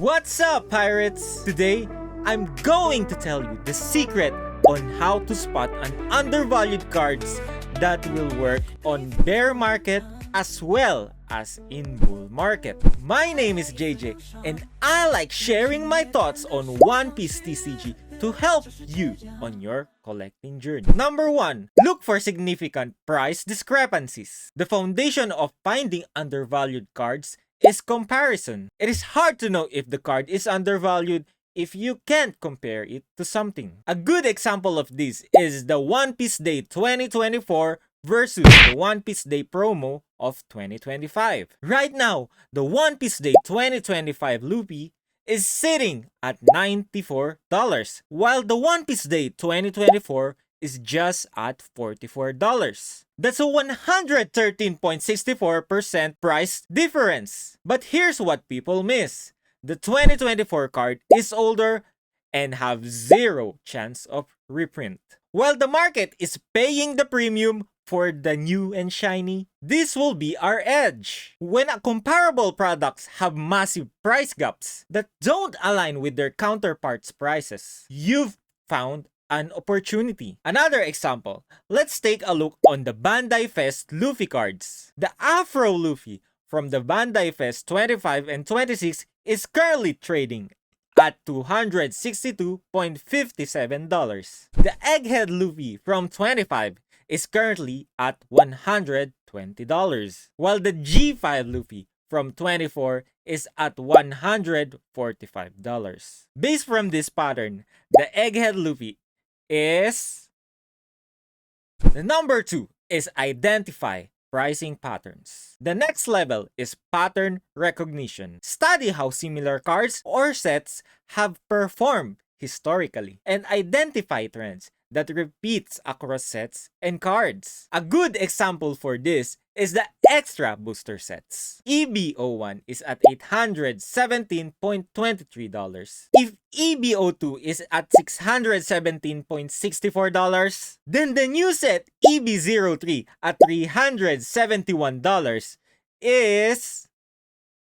What's up, pirates? Today, I'm going to tell you the secret on how to spot an undervalued cards that will work on bear market as well as in bull market. My name is JJ and I like sharing my thoughts on One Piece TCG to help you on your collecting journey. Number 1, look for significant price discrepancies. The foundation of finding undervalued cards is comparison. It is hard to know if the card is undervalued if you can't compare it to something. A good example of this is the One Piece Day 2024 versus the One Piece Day promo of 2025. Right now, the One Piece Day 2025 Luffy is sitting at $94, while the One Piece Day 2024 is just at $44. That's a 113.64% price difference. But here's what people miss. The 2024 card is older and have zero chance of reprint. While the market is paying the premium for the new and shiny, this will be our edge. When comparable products have massive price gaps that don't align with their counterparts' prices, you've found an opportunity. Another example, let's take a look on the Bandai Fest Luffy cards. The Afro Luffy from the Bandai Fest 25 and 26 is currently trading at $262.57. The Egghead Luffy from 25 is currently at $120, while the G5 Luffy from 24 is at $145. Based from this pattern, the Egghead Luffy is... The number 2 is identify pricing patterns. The next level is pattern recognition. Study how similar cards or sets have performed historically and identify trends that repeats across sets and cards. A good example for this is the extra booster sets. EBO1 is at $817.23. If EBO2 is at $617.64, then the new set EB03 at $371 is...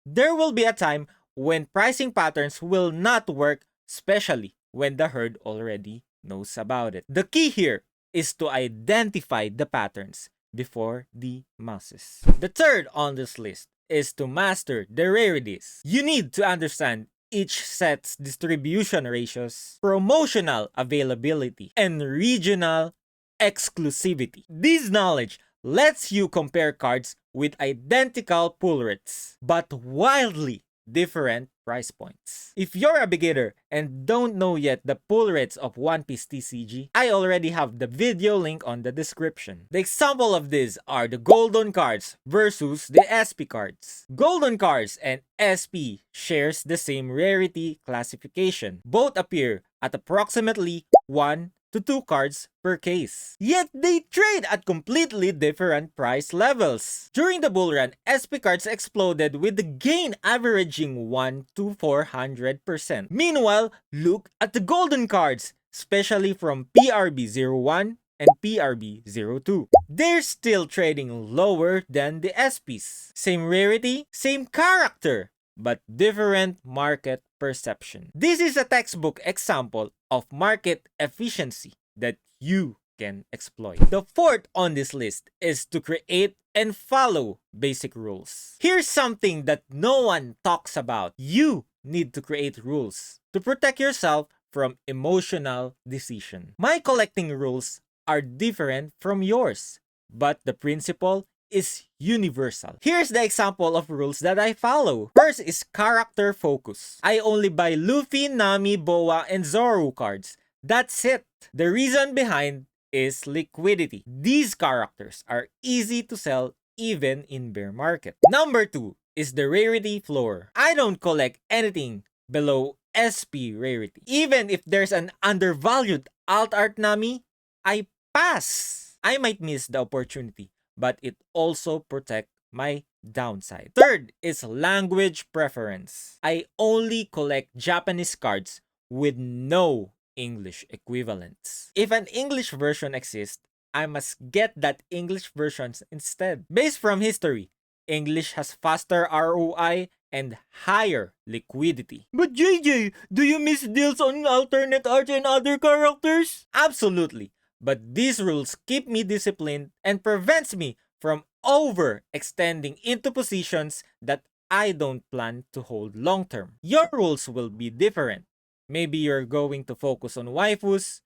There will be a time when pricing patterns will not work, especially when the herd already knows about it. The key here is to identify the patterns before the masses. The third on this list is to master the rarities. You need to understand each set's distribution ratios, promotional availability, and regional exclusivity. This knowledge lets you compare cards with identical pull rates, but wildly different price points. If you're a beginner and don't know yet the pull rates of One Piece TCG, I already have the video link on the description. The example of these are the Golden cards versus the SP cards. Golden cards and SP shares the same rarity classification. Both appear at approximately 1 to 2 cards per case. Yet they trade at completely different price levels. During the bull run, SP cards exploded with the gain averaging 1 to 400%. Meanwhile, look at the golden cards, especially from PRB01 and PRB02. They're still trading lower than the SPs. Same rarity, same character, but different market perception. This is a textbook example of market efficiency that you can exploit. The fourth on this list is to create and follow basic rules. Here's something that no one talks about. You need to create rules to protect yourself from emotional decision. My collecting rules are different from yours, but the principle is universal. Here's the example of rules that I follow. First is character focus. I only buy Luffy, Nami, Boa, and Zoro cards. That's it. The reason behind is liquidity. These characters are easy to sell even in bear market. Number 2 is the rarity floor. I don't collect anything below SP rarity. Even if there's an undervalued alt art Nami, I pass. I might miss the opportunity, but it also protects my downside. Third is language preference. I only collect Japanese cards with no English equivalents. If an English version exists, I must get that English version instead. Based from history, English has faster ROI and higher liquidity. But JJ, do you miss deals on alternate art and other characters? Absolutely. But these rules keep me disciplined and prevents me from overextending into positions that I don't plan to hold long term. Your rules will be different. Maybe you're going to focus on waifus,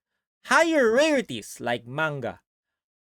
higher rarities like manga,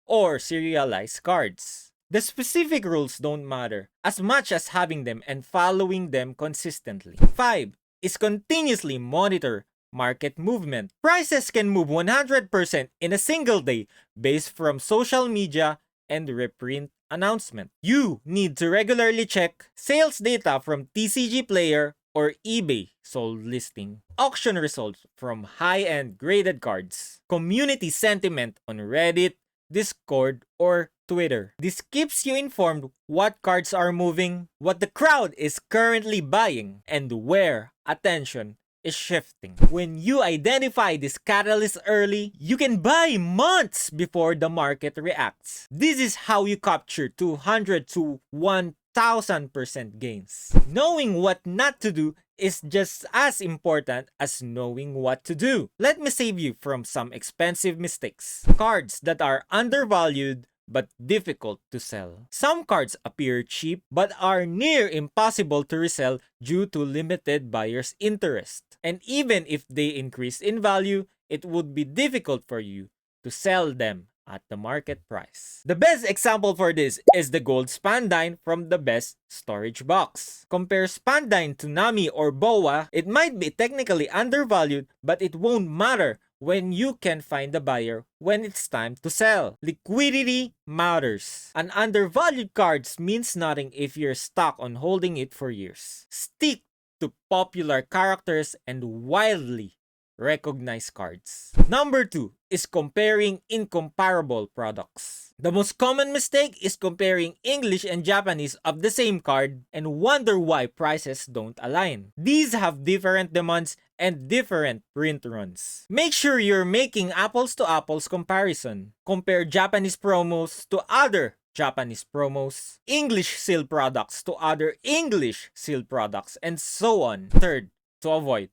or serialized cards. The specific rules don't matter as much as having them and following them consistently. 5 is continuously monitor market movement. Prices can move 100% in a single day based from social media and reprint announcement. You need to regularly check sales data from TCG Player or eBay sold listing, auction results from high-end graded cards, community sentiment on Reddit, Discord, or Twitter. This keeps you informed what cards are moving, what the crowd is currently buying, and where attention is shifting. When you identify this catalyst early, you can buy months before the market reacts. This is how you capture 200 to 1000% gains. Knowing what not to do is just as important as knowing what to do. Let me save you from some expensive mistakes. Cards that are undervalued but difficult to sell. Some cards appear cheap but are near impossible to resell due to limited buyers' interest. And even if they increase in value, it would be difficult for you to sell them at the market price. The best example for this is the gold Spandine from the best storage box. Compare Spandine to Nami or Boa, it might be technically undervalued but it won't matter when you can find the buyer when it's time to sell. Liquidity matters. An undervalued card means nothing if you're stuck on holding it for years. Stick to popular characters and wildly recognized cards. Number 2 is comparing incomparable products. The most common mistake is comparing English and Japanese of the same card and wonder why prices don't align. These have different demands and different print runs. Make sure you're making apples to apples comparison. Compare Japanese promos to other Japanese promos, English sealed products to other English sealed products, and so on. Third, to avoid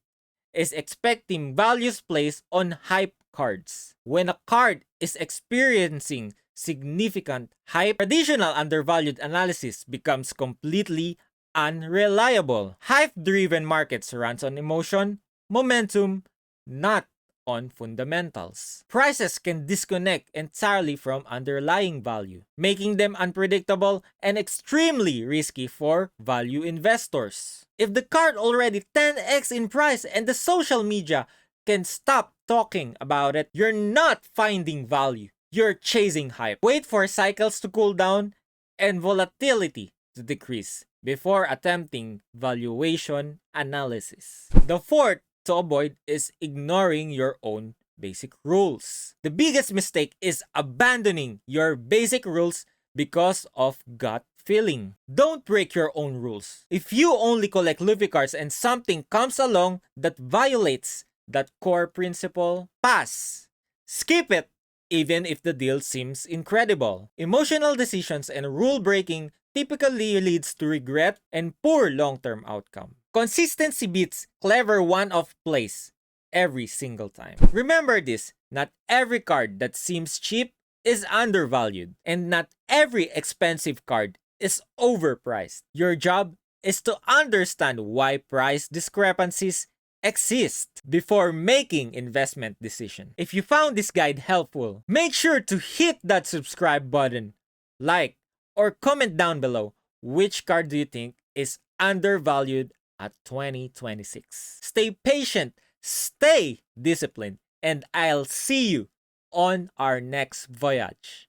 is expecting values placed on hype cards. When a card is experiencing significant hype, traditional undervalued analysis becomes completely unreliable. Hype-driven markets runs on emotion, momentum, not on fundamentals. Prices can disconnect entirely from underlying value, making them unpredictable and extremely risky for value investors. If the card already 10x in price and the social media can stop talking about it, you're not finding value. You're chasing hype. Wait for cycles to cool down and volatility to decrease before attempting valuation analysis. The fourth to avoid is ignoring your own basic rules. The biggest mistake is abandoning your basic rules because of gut feeling. Don't break your own rules. If you only collect Luffy cards and something comes along that violates that core principle, pass. Skip it, even if the deal seems incredible. Emotional decisions and rule breaking typically leads to regret and poor long-term outcome. Consistency beats clever one-off plays every single time. Remember this, not every card that seems cheap is undervalued, and not every expensive card is overpriced. Your job is to understand why price discrepancies exist before making investment decision. If you found this guide helpful, make sure to hit that subscribe button, like, or comment down below which card do you think is undervalued at 2026. Stay patient, stay disciplined, and I'll see you on our next voyage.